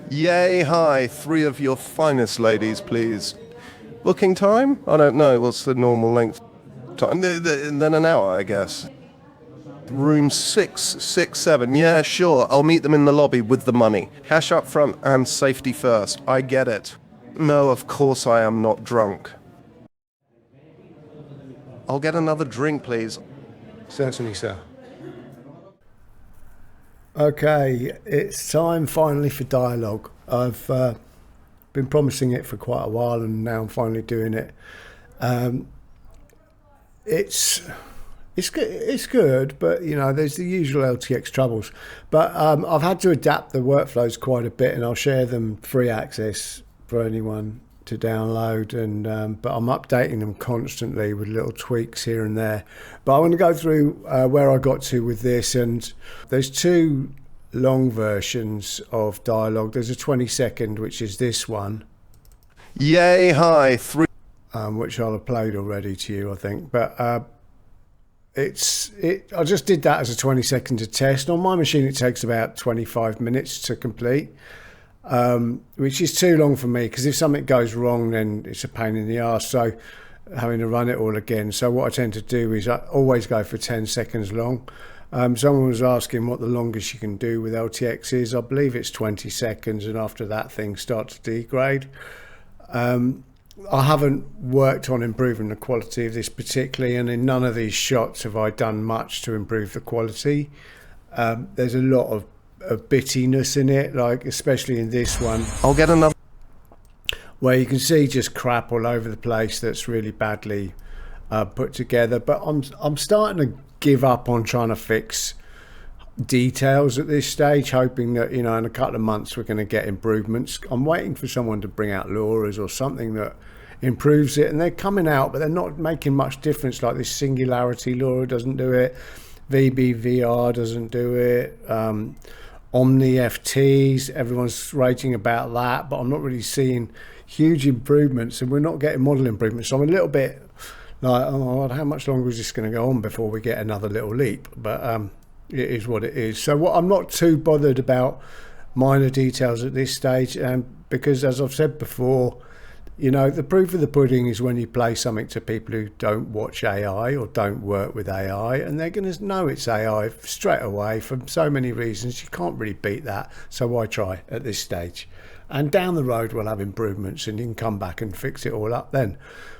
Yay, hi, 3 of your finest ladies, please. Booking time? I don't know, what's the normal length time? Then an hour, I guess. Room 667, yeah, sure, I'll meet them in the lobby with the money. Cash up front and safety first, I get it. No, of course I am not drunk. I'll get another drink, please. Certainly, sir. Okay, it's time finally for dialogue. I've been promising it for quite a while, and now I'm finally doing it. It's good, but you know, there's the usual LTX troubles. But I've had to adapt the workflows quite a bit, and I'll share them free access for anyone to download. And but I'm updating them constantly with little tweaks here and there. But I want to go through where I got to with this, and there's 2 long versions of dialogue. There's a 20-second, which is this one. Yay, hi, 3. Which I'll have played already to you, I think. But I just did that as a 20-second to test. On my machine, it takes about 25 minutes to complete, which is too long for me, because if something goes wrong, then it's a pain in the arse. So having to run it all again. So what I tend to do is I always go for 10 seconds long. Someone was asking what the longest you can do with LTX is. I believe it's 20 seconds, and after that, things start to degrade. I haven't worked on improving the quality of this particularly, and in none of these shots have I done much to improve the quality. There's a lot of bittiness in it, like especially in this one. I'll get another. Where you can see just crap all over the place that's really badly put together. But I'm starting to give up on trying to fix details at this stage, hoping that, you know, in a couple of months we're going to get improvements. I'm waiting for someone to bring out LoRa's or something that improves it, and they're coming out, but they're not making much difference. Like this Singularity LoRa doesn't do it, VBVR doesn't do it, Omni FTs, everyone's rating about that, but I'm not really seeing huge improvements, and we're not getting model improvements. So I'm a little bit like, oh, how much longer is this going to go on before we get another little leap? But it is what it is. So I'm not too bothered about minor details at this stage, because as I've said before, you know, the proof of the pudding is when you play something to people who don't watch AI or don't work with AI, and they're going to know it's AI straight away for so many reasons. You can't really beat that. So why try at this stage? And down the road we'll have improvements, and you can come back and fix it all up then,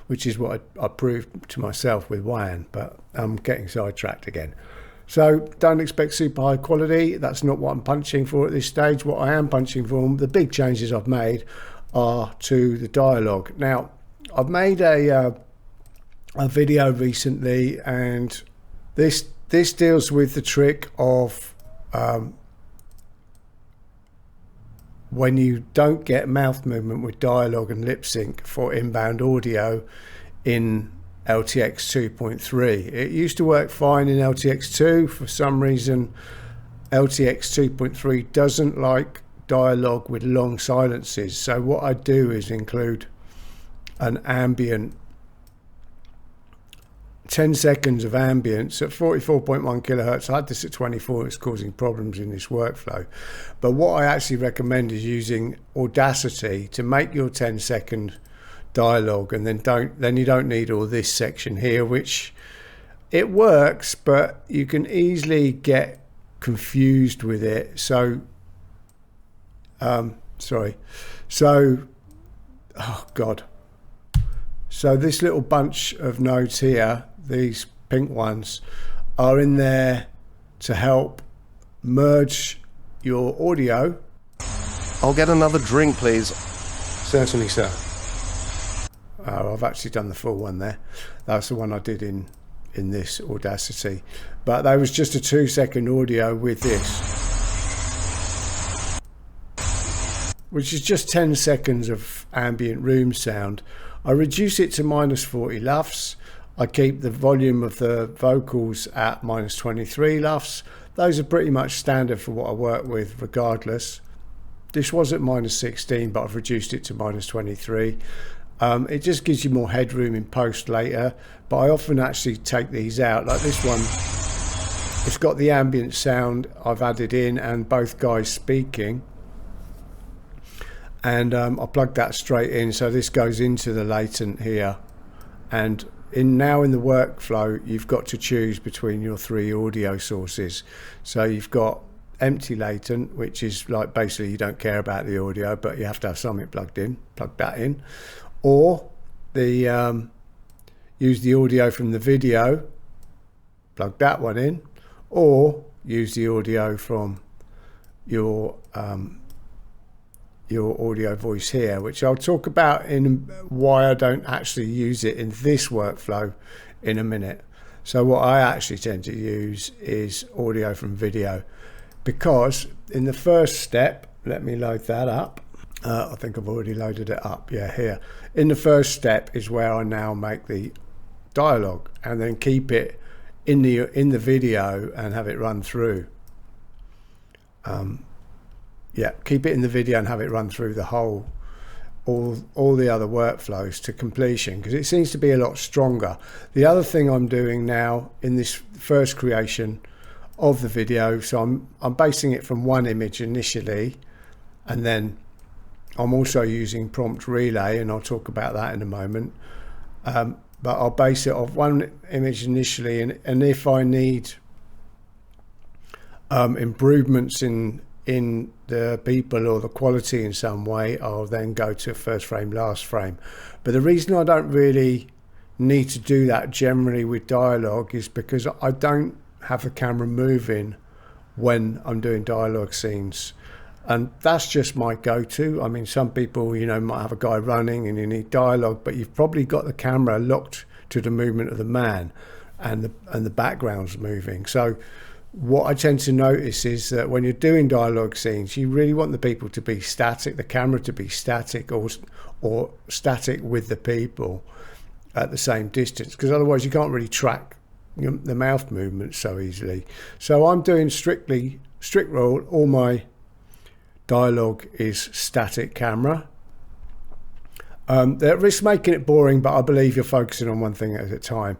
which is what I proved to myself with WAN. But I'm getting sidetracked again. So don't expect super high quality. That's not what I'm punching for at this stage. What I am punching for, the big changes I've made, are to the dialogue. Now, I've made a video recently, and this deals with the trick of when you don't get mouth movement with dialogue and lip sync for inbound audio in LTX 2.3. It used to work fine in LTX 2. For some reason, LTX 2.3 doesn't like dialogue with long silences. So what I do is include an ambient, 10 seconds of ambience at 44.1 kilohertz. I had this at 24. It's causing problems in this workflow. But what I actually recommend is using Audacity to make your 10-second dialogue, and then you don't need all this section here, which it works, but you can easily get confused with it. So oh god, so this little bunch of nodes here, these pink ones, are in there to help merge your audio. I'll get another drink, please. Certainly, sir. Oh, I've actually done the full one there. That's the one I did in this Audacity, but that was just a 2-second audio with this, which is just 10 seconds of ambient room sound. I reduce it to -40 LUFS. I keep the volume of the vocals at -23 LUFS. Those are pretty much standard for what I work with regardless. This was at -16, but I've reduced it to -23. It just gives you more headroom in post later, but I often actually take these out. Like this one, it's got the ambient sound I've added in and both guys speaking. and I plugged that straight in, so this goes into the latent here. And now in the workflow, you've got to choose between your 3 audio sources. So you've got empty latent, which is like basically you don't care about the audio, but you have to have something plugged in, plug that in, or the use the audio from the video, plug that one in, or use the audio from your audio voice here, which I'll talk about in why I don't actually use it in this workflow in a minute. So what I actually tend to use is audio from video, because in the first step, let me load that up. I think I've already loaded it up. Yeah, here. In the first step is where I now make the dialogue and then keep it in the video and have it run through. Yeah, keep it in the video and have it run through the whole, all the other workflows to completion, because it seems to be a lot stronger. The other thing I'm doing now in this first creation of the video, so I'm basing it from one image initially, and then I'm also using prompt relay, and I'll talk about that in a moment. But I'll base it off one image initially, and if I need improvements in the people or the quality in some way, I'll then go to first frame, last frame. But the reason I don't really need to do that generally with dialogue is because I don't have the camera moving when I'm doing dialogue scenes, and that's just my go-to. I mean, some people, you know, might have a guy running and you need dialogue, but you've probably got the camera locked to the movement of the man and the background's moving. So what I tend to notice is that when you're doing dialogue scenes, you really want the people to be static, the camera to be static, or static with the people at the same distance, because otherwise you can't really track the mouth movements so easily. So I'm doing strict rule, all my dialogue is static camera. That risks making it boring, but I believe you're focusing on one thing at a time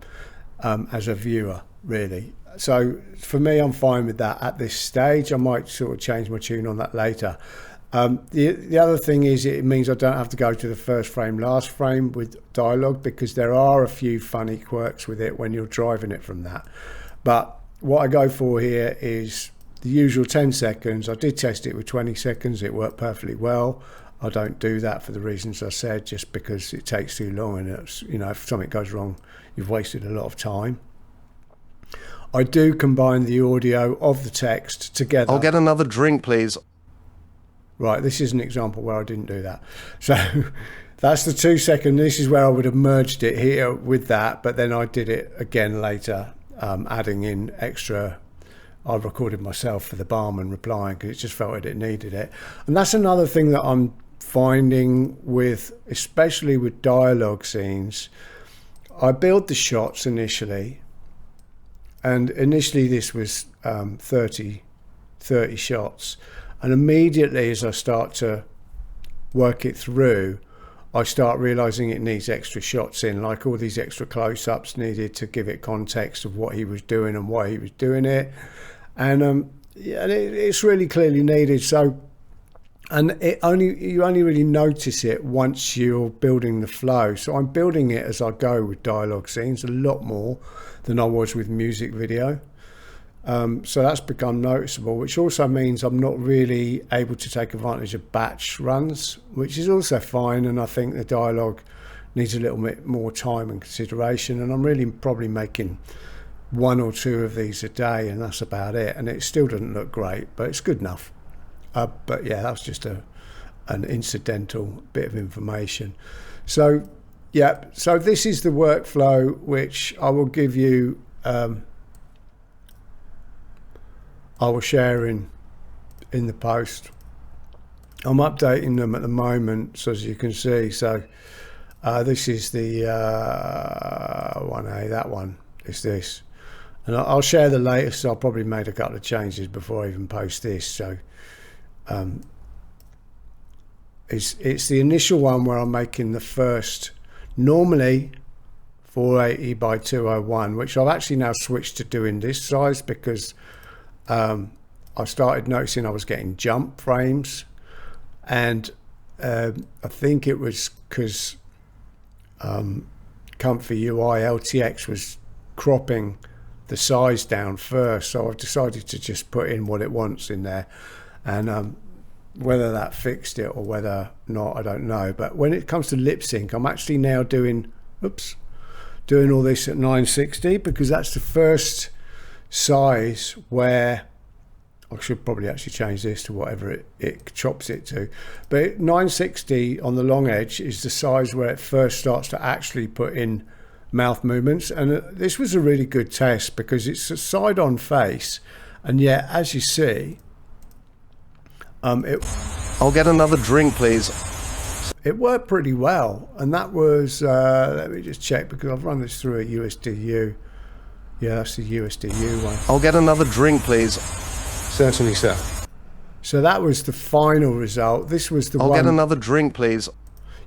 as a viewer, really. So for me, I'm fine with that at this stage. I might sort of change my tune on that later. The other thing is it means I don't have to go to the first frame, last frame with dialogue, because there are a few funny quirks with it when you're driving it from that. But what I go for here is the usual 10 seconds. I did test it with 20 seconds. It worked perfectly well. I don't do that for the reasons I said, just because it takes too long, and it's, you know, if something goes wrong, you've wasted a lot of time. I do combine the audio of the text together. I'll get another drink, please. Right, this is an example where I didn't do that. So that's the 2 second. This is where I would have merged it here with that, but then I did it again later, adding in extra. I recorded myself for the barman replying, because it just felt that it needed it. And that's another thing that I'm finding with, especially with dialogue scenes. I build the shots initially, and initially this was 30 shots. And immediately as I start to work it through, I start realizing it needs extra shots in, like all these extra close-ups needed to give it context of what he was doing and why he was doing it. And yeah, it's really clearly needed. So, and you only really notice it once you're building the flow. So I'm building it as I go with dialogue scenes a lot more than I was with music video. So that's become noticeable, which also means I'm not really able to take advantage of batch runs, which is also fine. And I think the dialogue needs a little bit more time and consideration. And I'm really probably making 1 or 2 of these a day, and that's about it. And it still doesn't look great, but it's good enough. But yeah, that's just an incidental bit of information. So yeah, so this is the workflow which I will give you. I will share in the post. I'm updating them at the moment, so as you can see. So this is the 1A, that one is this. And I'll share the latest. I'll probably made a couple of changes before I even post this. So it's the initial one where I'm making the first, normally 480 by 201, which I've actually now switched to doing this size, because I started noticing I was getting jump frames, and I think it was because Comfy UI LTX was cropping the size down first, so I've decided to just put in what it wants in there, and whether that fixed it or whether not, I don't know. But when it comes to lip sync, I'm actually now doing all this at 960, because that's the first size where I should probably actually change this to whatever it chops it to. But 960 on the long edge is the size where it first starts to actually put in mouth movements. And this was a really good test because it's a side-on face, and yet, as you see, I'll get another drink, please. It worked pretty well, and that was, let me just check, because I've run this through a USDU. Yeah, that's the USDU one. I'll get another drink, please. Certainly, sir. So that was the final result. This was the one. I'll get another drink, please.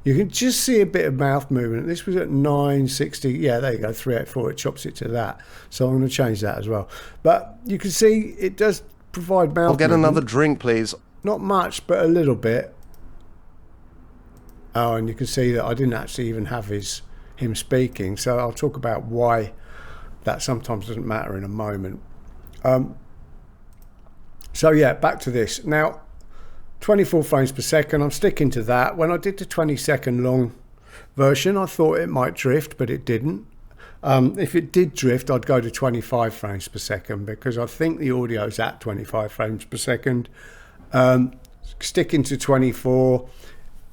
You can just see a bit of mouth movement. This was at 960. Yeah, there you go, 384. It chops it to that. So I'm going to change that as well. But you can see it does provide mouth I'll get movement. another drink, please. Not much, but a little bit. Oh, and you can see that I didn't actually even have him speaking. So I'll talk about why that sometimes doesn't matter in a moment. So yeah, back to this. Now, 24 frames per second, I'm sticking to that. When I did the 20-second long version, I thought it might drift, but it didn't. If it did drift, I'd go to 25 frames per second, because I think the audio's at 25 frames per second. Sticking to 24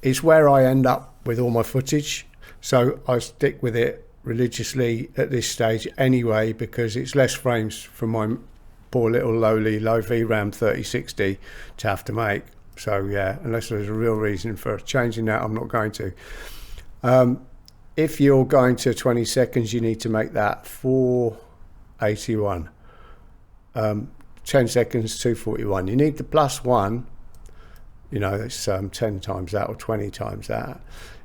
is where I end up with all my footage, so I stick with it religiously at this stage anyway, because it's less frames for my poor little lowly low VRAM 3060 to have to make. So yeah, unless there's a real reason for changing that, I'm not going to. If you're going to 20 seconds, you need to make that 481. 10 seconds, 241. You need the +1. You know, it's 10 times that or 20 times that.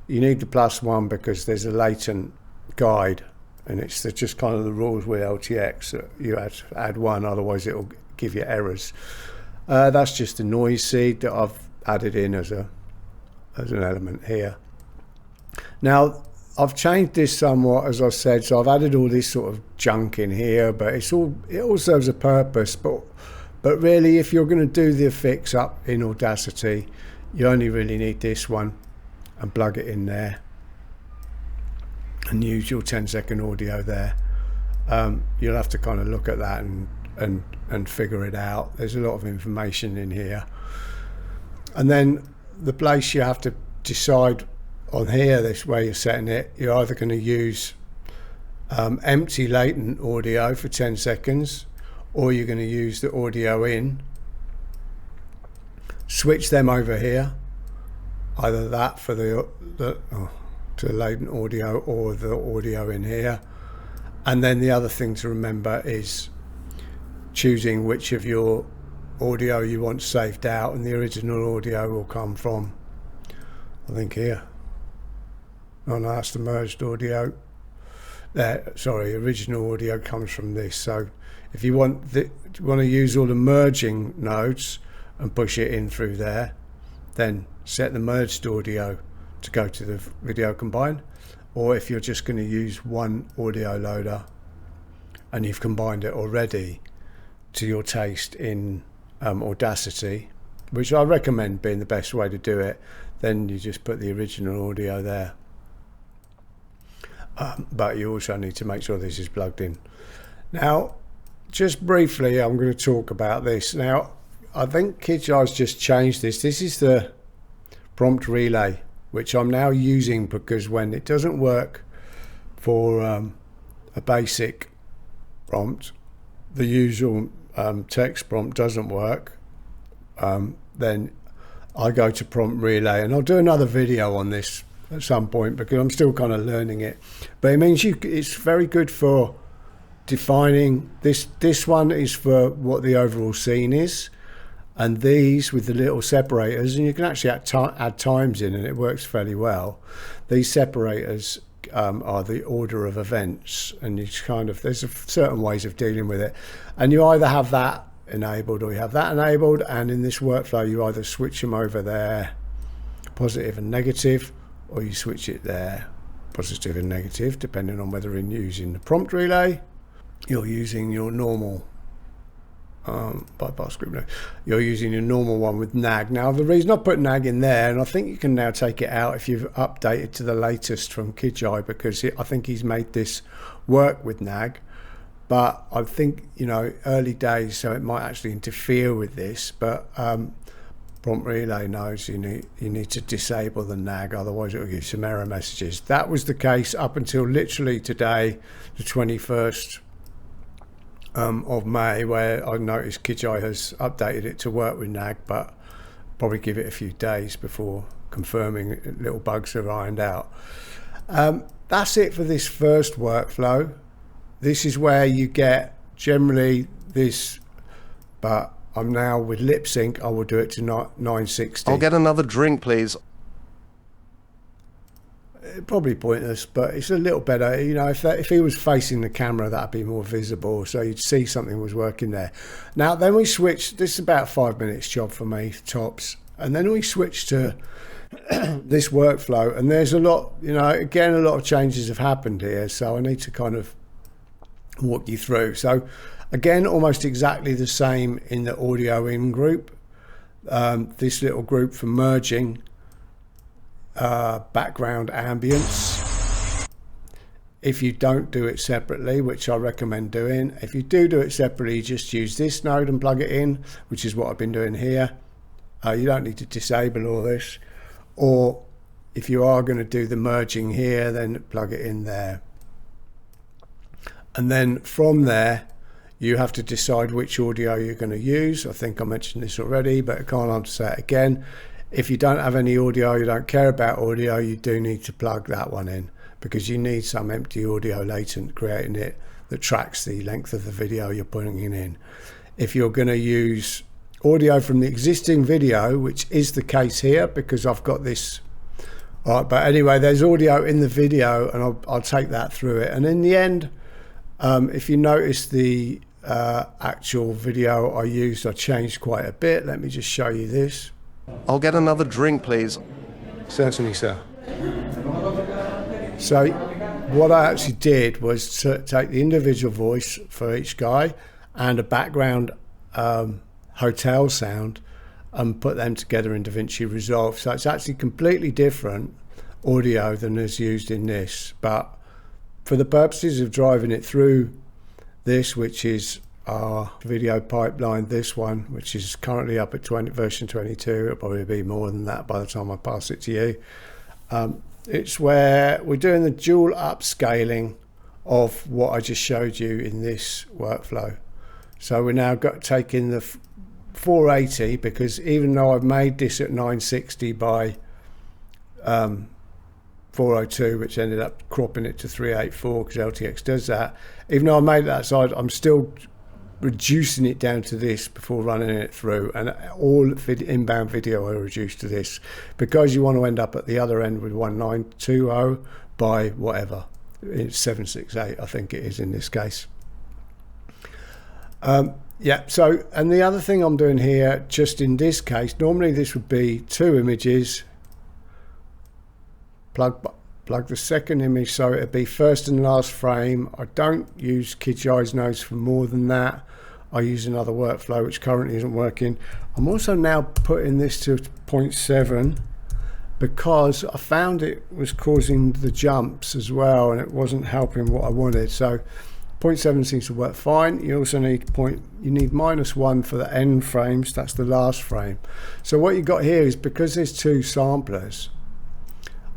You need the +1 because there's a latent guide, and it's just kind of the rules with LTX. You have to add 1, otherwise it'll give you errors. That's just a noise seed that I've added in as an element here. Now, I've changed this somewhat, as I said, so I've added all this sort of junk in here, but it all serves a purpose. But really, if you're going to do the fix up in Audacity, you only really need this one, and plug it in there and use your 10-second audio there. You'll have to kind of look at that and figure it out. There's a lot of information in here. And then the place you have to decide on here, this way you're setting it, you're either going to use empty latent audio for 10 seconds, or you're going to use the audio in. Switch them over here, either that for to latent audio, or the audio in here. And then the other thing to remember is choosing which of your audio you want saved out, and the original audio will come from, I think, here. Oh no, that's the merged audio. There, sorry, original audio comes from this. So if you want to use all the merging nodes and push it in through there, then set the merged audio to go to the video combine. Or if you're just going to use one audio loader and you've combined it already to your taste in Audacity, which I recommend being the best way to do it, then you just put the original audio there. But you also need to make sure this is plugged in. Now, just briefly, I'm going to talk about this. Now, I think KidJar's just changed this. This is the prompt relay, which I'm now using because when it doesn't work for a basic prompt, the usual text prompt doesn't work, then I go to prompt relay, and I'll do another video on this at some point because I'm still kind of learning it. But it means it's very good for defining this one is for what the overall scene is, and these with the little separators, and you can actually add times in, and it works fairly well. These separators are the order of events, and you kind of, there's certain ways of dealing with it, and you either have that enabled or you have that enabled, and in this workflow you either switch them over there, positive and negative, or you switch it there, positive and negative, depending on whether you're using the prompt relay, you're using your normal bypass group. No, you're using your normal one with NAG. Now the reason I put NAG in there, and I think you can now take it out if you've updated to the latest from Kijai, because I think he's made this work with NAG, but I think, you know, early days, so it might actually interfere with this, but prompt relay knows you need to disable the NAG, otherwise it will give some error messages. That was the case up until literally today, the 21st of May, where I noticed Kijai has updated it to work with NAG, but probably give it a few days before confirming little bugs are ironed out. That's it for this first workflow. This is where you get generally this, but I'm now with lipsync, I will do it to 960. I'll get another drink, please. Probably pointless, but it's a little better. You know, if he was facing the camera, that'd be more visible, so you'd see something was working there. Now then we switch, this is about 5 minutes job for me, tops, and then we switch to this workflow, and there's a lot, you know, again, a lot of changes have happened here, so I need to kind of walk you through. So again, almost exactly the same in the audio in group. This little group for merging background ambience. If you don't do it separately, which I recommend doing, if you do it separately, just use this node and plug it in, which is what I've been doing here. You don't need to disable all this, or if you are going to do the merging here, then plug it in there. And then from there, you have to decide which audio you're going to use. I think I mentioned this already, but I can't have to say it again. If you don't have any audio, you don't care about audio, you do need to plug that one in, because you need some empty audio latent creating it that tracks the length of the video you're putting in. If you're going to use audio from the existing video, which is the case here because I've got this, all right, but anyway, there's audio in the video, and I'll take that through it. And in the end, if you notice the actual video I used, I changed quite a bit. Let me just show you this. I'll get another drink, please. Certainly, sir. So what I actually did was to take the individual voice for each guy and a background hotel sound and put them together in DaVinci Resolve. So it's actually completely different audio than is used in this, but for the purposes of driving it through this, which is our video pipeline, this one, which is currently up at version 22, it'll probably be more than that by the time I pass it to you. It's where we're doing the dual upscaling of what I just showed you in this workflow. So we're now taking the 480, because even though I've made this at 960 by 402, which ended up cropping it to 384 because LTX does that, even though I made that side, I'm still reducing it down to this before running it through, and all inbound video are reduced to this, because you want to end up at the other end with 1920 by whatever, it's 768 I think it is in this case. Yeah, so, and the other thing I'm doing here, just in this case, normally this would be 2 images, plug the second image, so it'd be first and last frame. I don't use Kijai's nodes for more than that. I use another workflow which currently isn't working. I'm also now putting this to 0.7 because I found it was causing the jumps as well, and it wasn't helping what I wanted. So 0.7 seems to work fine. You also need -1 for the end frames, that's the last frame. So what you got here is, because there's 2 samplers,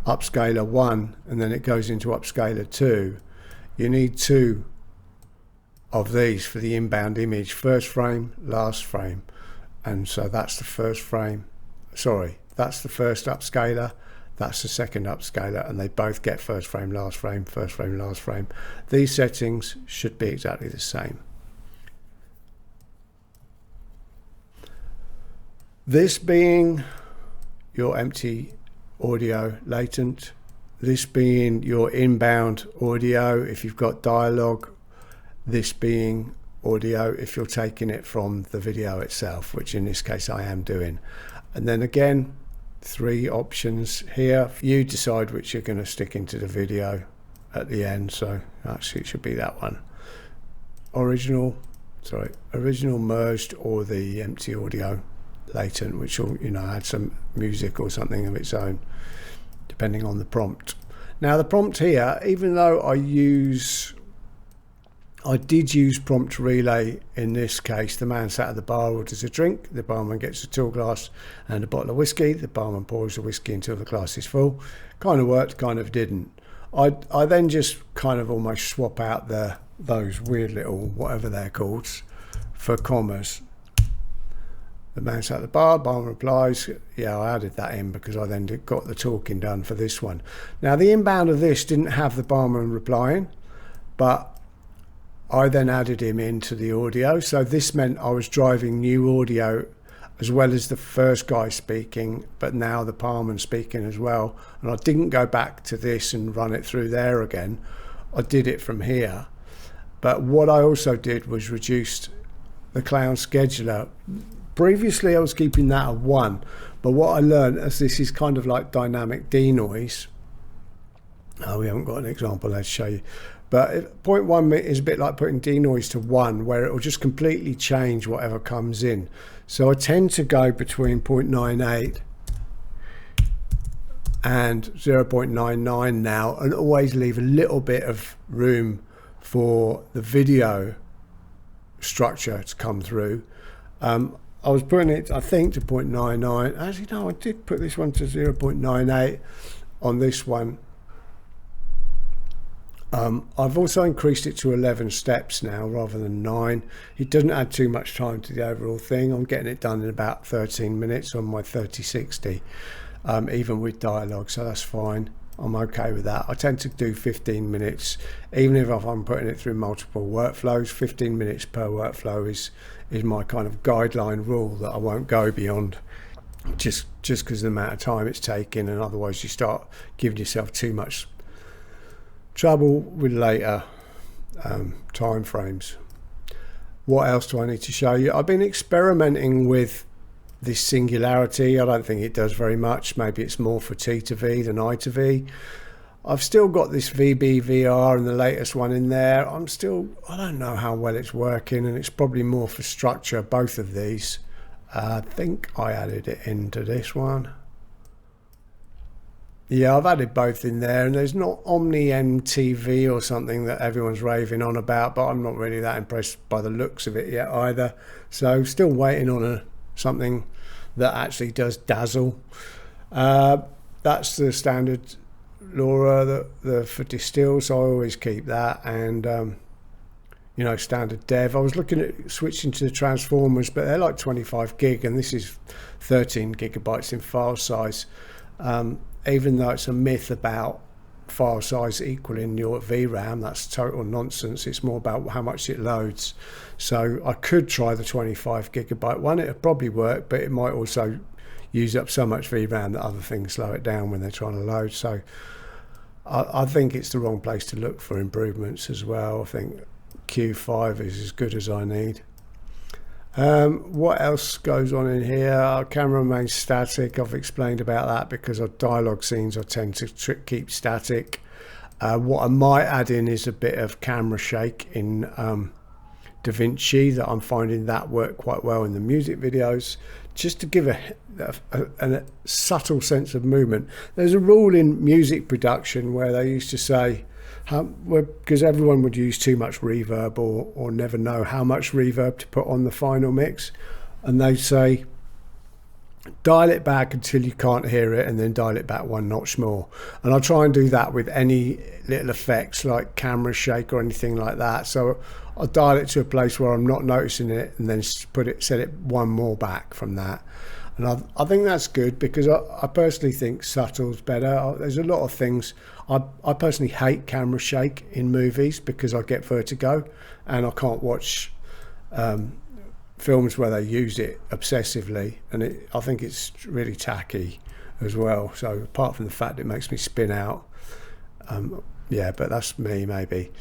upscaler 1 and then it goes into upscaler 2, you need 2 of these for the inbound image, first frame, last frame. And so that's the first frame, sorry, that's the first upscaler, that's the second upscaler, and they both get first frame, last frame, first frame, last frame. These settings should be exactly the same. This being your empty audio latent, this being your inbound audio if you've got dialogue, this being audio if you're taking it from the video itself, which in this case I am doing. And then again, 3 options here. You decide which you're going to stick into the video at the end. So actually it should be that one. Original merged, or the empty audio latent, which will, you know, add some music or something of its own depending on the prompt. Now the prompt here, even though I did use prompt relay in this case, the man sat at the bar, orders a drink, the barman gets a tall glass and a bottle of whiskey, the barman pours the whiskey until the glass is full. Kind of worked, kind of didn't. I then just kind of almost swap out those weird little whatever they're called for commas. The man sat at the bar, barman replies, yeah, I added that in because I then got the talking done for this one. Now the inbound of this didn't have the barman replying, but I then added him into the audio. So this meant I was driving new audio as well as the first guy speaking, but now the barman speaking as well. And I didn't go back to this and run it through there again. I did it from here. But what I also did was reduced the clown scheduler. Previously I was keeping that at 1, but what I learned, as this is kind of like dynamic denoise, we haven't got an example there to show you, but 0.1 is a bit like putting denoise to 1, where it will just completely change whatever comes in. So I tend to go between 0.98 and 0.99 now, and always leave a little bit of room for the video structure to come through. I was putting it, I think, to 0.99. Actually, no, I did put this one to 0.98 on this one. I've also increased it to 11 steps now rather than 9. It doesn't add too much time to the overall thing. I'm getting it done in about 13 minutes on my 3060, even with dialogue, so that's fine. I'm okay with that. I tend to do 15 minutes, even if I'm putting it through multiple workflows. 15 minutes per workflow is my kind of guideline rule that I won't go beyond, just because of the amount of time it's taking, and otherwise you start giving yourself too much trouble with later time frames. What else do I need to show you? I've been experimenting with this singularity. I don't think it does very much. Maybe it's more for T to V than I to V. I've still got this VBVR and the latest one in there. I don't know how well it's working, and it's probably more for structure, both of these. I think I added it into this one. Yeah, I've added both in there, and there's not Omni MTV or something that everyone's raving on about, but I'm not really that impressed by the looks of it yet either. So still waiting on something that actually does dazzle. That's the standard LoRa for distill, so I always keep that, and you know, standard dev. I was looking at switching to the transformers, but they're like 25 gig, and this is 13 gigabytes in file size. Even though it's a myth about file size equaling your VRAM, that's total nonsense. It's more about how much it loads. So I could try the 25 gigabyte one. It'll probably work, but it might also use up so much VRAM that other things slow it down when they're trying to load. So I think it's the wrong place to look for improvements as well. I think Q5 is as good as I need. What else goes on in here? Our camera remains static. I've explained about that because of dialogue scenes I tend to keep static. What I might add in is a bit of camera shake in DaVinci, that I'm finding that work quite well in the music videos, just to give a subtle sense of movement. There's a rule in music production where they used to say, because everyone would use too much reverb or never know how much reverb to put on the final mix, and they say dial it back until you can't hear it and then dial it back one notch more. And I try and do that with any little effects like camera shake or anything like that. So I'll dial it to a place where I'm not noticing it and then set it one more back from that. And I think that's good, because I personally think subtle's better. There's a lot of things. I personally hate camera shake in movies because I get vertigo, and I can't watch films where they use it obsessively, and I think it's really tacky as well. So apart from the fact it makes me spin out, yeah, but that's me maybe.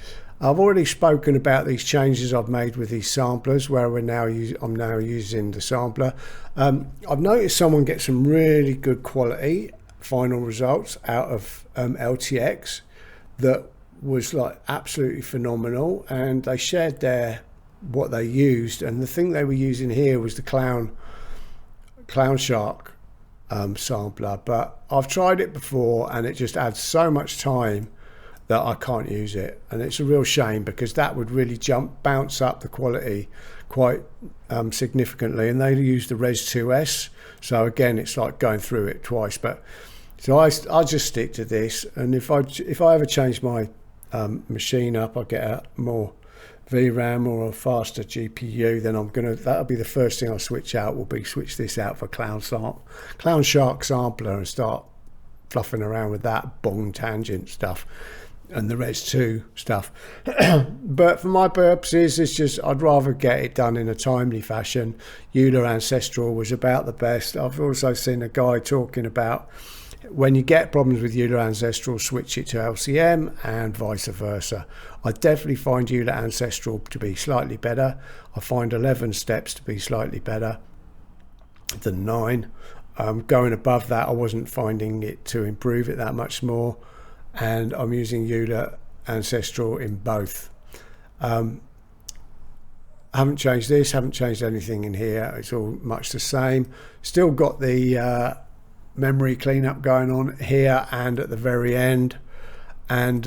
I've already spoken about these changes I've made with these samplers, where I'm now using the sampler. I've noticed someone get some really good quality final results out of LTX that was like absolutely phenomenal, and they shared what they used, and the thing they were using here was the clown shark sampler, but I've tried it before and it just adds so much time that I can't use it, and it's a real shame because that would really bounce up the quality quite significantly. And they use the Res 2S, so again it's like going through it twice. But so I just stick to this, and if I ever change my machine up, I get a more VRAM or a faster GPU, then that'll be the first thing I'll switch out, will be switch this out for clown shark sampler and start fluffing around with that bong tangent stuff and the Res 2 stuff. But for my purposes, it's just I'd rather get it done in a timely fashion. Euler Ancestral was about the best. I've also seen a guy talking about when you get problems with Euler Ancestral, switch it to LCM and vice versa. I definitely find Euler Ancestral to be slightly better. I find 11 steps to be slightly better than 9. Going above that, I wasn't finding it to improve it that much more, and I'm using Euler Ancestral in both. I haven't changed this, haven't changed anything in here. It's all much the same. Still got the memory cleanup going on here and at the very end, and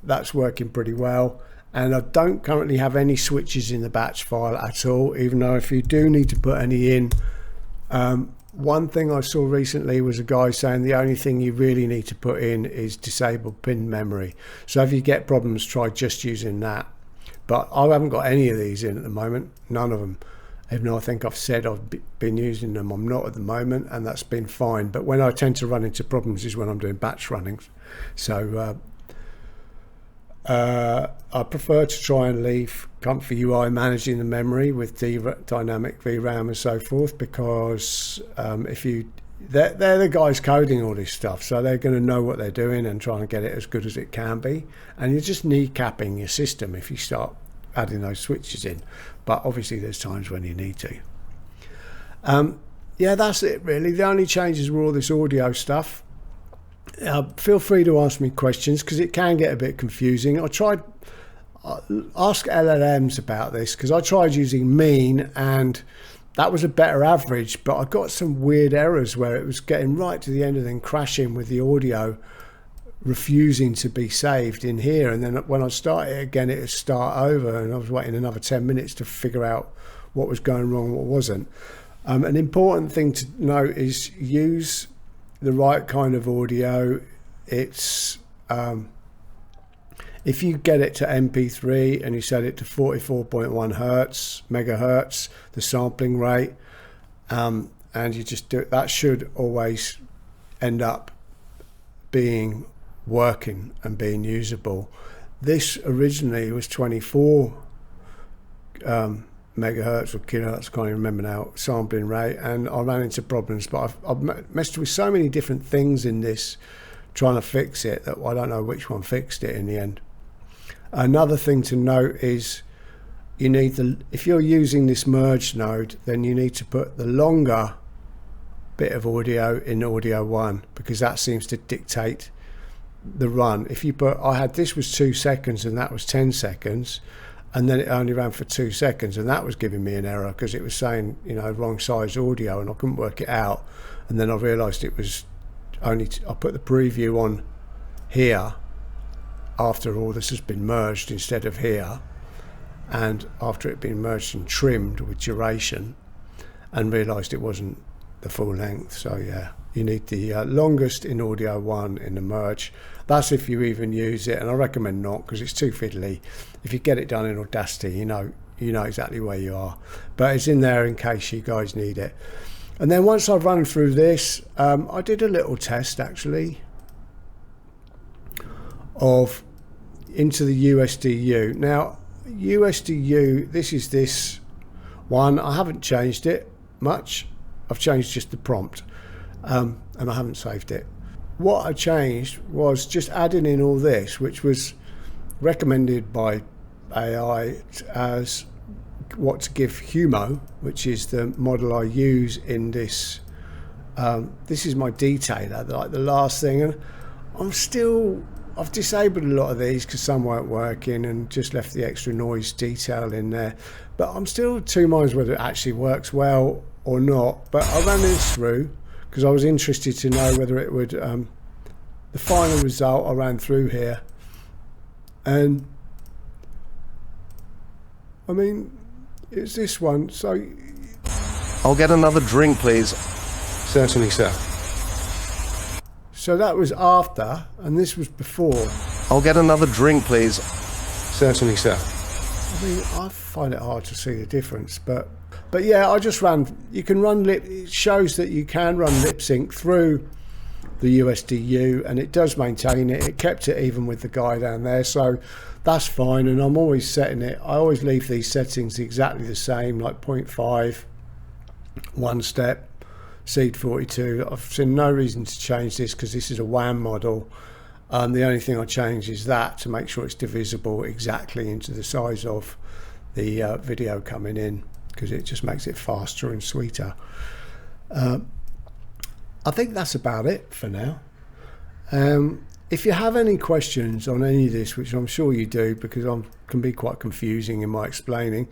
that's working pretty well. And I don't currently have any switches in the batch file at all, even though if you do need to put any in, one thing I saw recently was a guy saying the only thing you really need to put in is disabled pin memory. So if you get problems, try just using that. But I haven't got any of these in at the moment, none of them. Even though I think I've said I've been using them, I'm not at the moment, and that's been fine. But when I tend to run into problems is when I'm doing batch runnings. So I prefer to try and leave Comfy UI managing the memory with dynamic VRAM and so forth, because they're the guys coding all this stuff, so they're going to know what they're doing and trying to get it as good as it can be. And you're just kneecapping your system if you start adding those switches in, but obviously there's times when you need to. Yeah, that's it really. The only changes were all this audio stuff. Feel free to ask me questions because it can get a bit confusing. I tried ask LLMs about this because I tried using mean and that was a better average, but I got some weird errors where it was getting right to the end and then crashing with the audio refusing to be saved in here, and then when I start it again it would start over, and I was waiting another 10 minutes to figure out what was going wrong and what wasn't. An important thing to note is use the right kind of audio. It's if you get it to MP3 and you set it to 44.1 megahertz, the sampling rate, and you just do it, that should always end up being working and being usable. This originally was 24 megahertz or kilohertz, I can't even remember now, sampling rate, and I ran into problems, but I've messed with so many different things in this trying to fix it that I don't know which one fixed it in the end. Another thing to note is you need if you're using this merge node, then you need to put the longer bit of audio in audio 1 because that seems to dictate the run. If you put, this was 2 seconds and that was 10 seconds, and then it only ran for 2 seconds, and that was giving me an error because it was saying, you know, wrong size audio, and I couldn't work it out. And then I realized it was only I put the preview on here after all this has been merged instead of here, and after it been merged and trimmed with duration, and realized it wasn't the full length. So yeah, you need the longest in audio 1 in the merge. That's if you even use it, and I recommend not because it's too fiddly. If you get it done in Audacity, you know exactly where you are, but it's in there in case you guys need it. And then once I've run through this, I did a little test actually of into the USDU. Now USDU, this is this one. I haven't changed it much. I've changed just the prompt, and I haven't saved it. What I changed was just adding in all this, which was recommended by AI as what to give HuMO, which is the model I use in this. This is my detailer, like the last thing, and I've disabled a lot of these because some weren't working and just left the extra noise detail in there. But I'm still two minds whether it actually works well or not. But I ran this through because I was interested to know whether it would, the final result I ran through here. And I mean, it's this one. So I'll get another drink, please. Certainly, sir. So that was after, and this was before. I'll get another drink, please. Certainly, sir. I mean, I find it hard to see the difference, but yeah, I just ran. You can run it shows that you can run lip sync through the USDU, and it does maintain it. It kept it even with the guy down there, so that's fine. And I'm always setting it. I always leave these settings exactly the same, like 0.5, 1 step. Seed 42. I've seen no reason to change this because this is a WAN model. The only thing I change is that to make sure it's divisible exactly into the size of the video coming in, because it just makes it faster and sweeter. I think that's about it for now. If you have any questions on any of this, which I'm sure you do because I can be quite confusing in my explaining,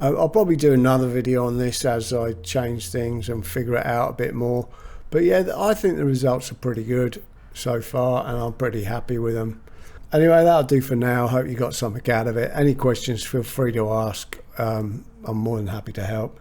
I'll probably do another video on this as I change things and figure it out a bit more. But yeah, I think the results are pretty good so far, and I'm pretty happy with them. Anyway, that'll do for now. Hope you got something out of it. Any questions, feel free to ask. I'm more than happy to help.